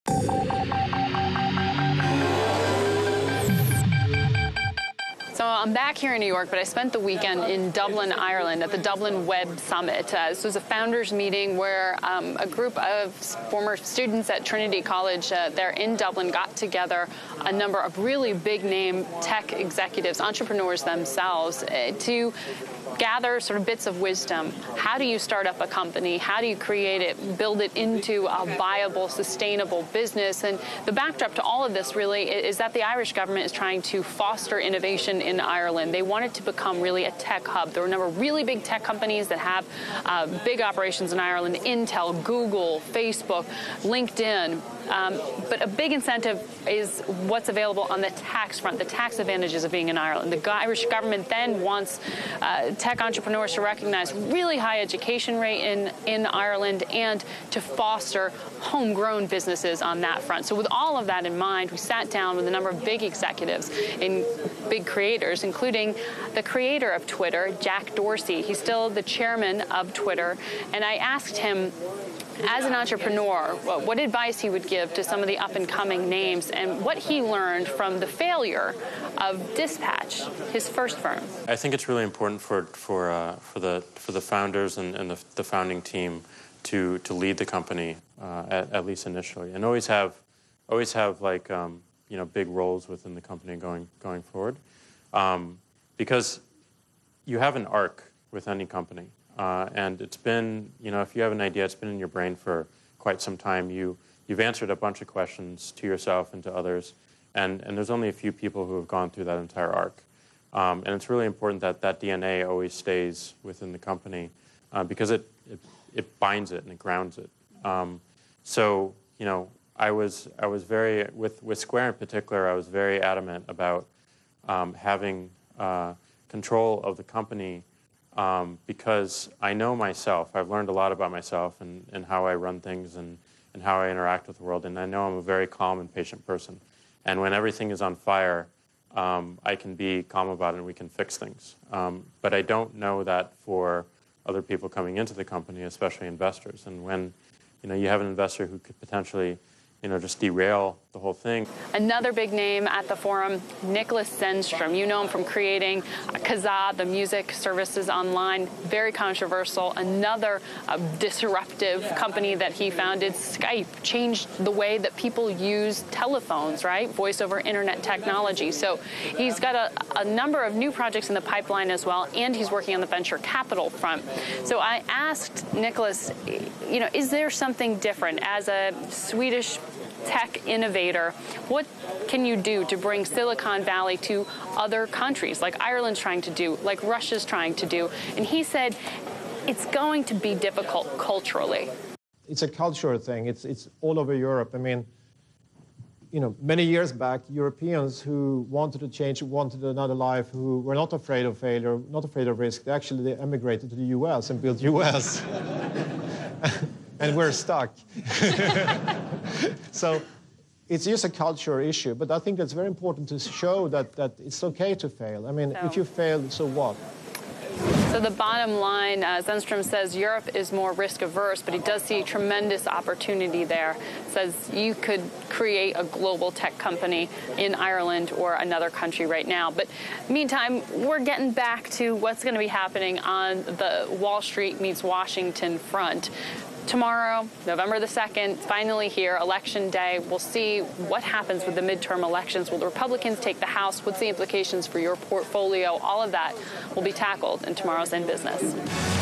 So I'm back here in New York, but I spent the weekend in Dublin, Ireland at the Dublin Web Summit. This was a founders meeting where a group of former students at Trinity College there in Dublin got together, a number of really big name tech executives, entrepreneurs themselves, to gather sort of bits of wisdom. How do you start up a company? How do you create it, build it into a viable, sustainable business? And the backdrop to all of this really is that the Irish government is trying to foster innovation in Ireland. They want it to become really a tech hub. There are a number of really big tech companies that have big operations in Ireland: Intel, Google, Facebook, LinkedIn. But a big incentive is what's available on the tax front, the tax advantages of being in Ireland. The Irish government then wants tech entrepreneurs to recognize really high education rate in Ireland and to foster homegrown businesses on that front. So with all of that in mind, we sat down with a number of big executives and big creators, including the creator of Twitter, Jack Dorsey. He's still the chairman of Twitter. And I asked him, as an entrepreneur, what advice he would give to some of the up-and-coming names and what he learned from the failure of Dispatch, his first firm. I think it's really important for the founders and the founding team to lead the company at least initially, and always have like big roles within the company going forward, because you have an arc with any company. And it's been, if you have an idea, it's been in your brain for quite some time. You've answered a bunch of questions to yourself and to others, and there's only a few people who have gone through that entire arc. And it's really important that that DNA always stays within the company because it binds it and it grounds it. So, I was very, with Square in particular, I was very adamant about having control of the company. Because I know myself. I've learned a lot about myself and how I run things and how I interact with the world. And I know I'm a very calm and patient person. And when everything is on fire, I can be calm about it and we can fix things. But I don't know that for other people coming into the company, especially investors. And when you have an investor who could potentially just derail the whole thing. Another big name at the forum, NIKLAS ZENNSTROM. You know him from creating Kazaa, the music services online, very controversial. Another disruptive company that he founded, SKYPE, changed the way that people use telephones, right? Voice over internet technology. So he's got a number of new projects in the pipeline as well, and he's working on the venture capital front. So I asked NIKLAS, is there something different as a Swedish tech innovator? What can you do to bring Silicon Valley to other countries like Ireland's trying to do, like Russia's trying to do? And he said it's going to be difficult culturally. It's a cultural thing. It's all over Europe. I mean, many years back, Europeans who wanted to change, who wanted another life, who were not afraid of failure, not afraid of risk, they emigrated to the US and built US. And we're stuck. So it's just a cultural issue. But I think that's very important to show that it's okay to fail. I mean, if you fail, so what? So the bottom line, ZENNSTROM says Europe is more risk-averse, but he does see tremendous opportunity there. Says you could create a global tech company in Ireland or another country right now. But meantime, we're getting back to what's going to be happening on the Wall Street meets Washington front. Tomorrow, November the 2nd, finally here, Election Day. We'll see what happens with the midterm elections. Will the Republicans take the House? What's the implications for your portfolio? All of that will be tackled in tomorrow's InBusiness.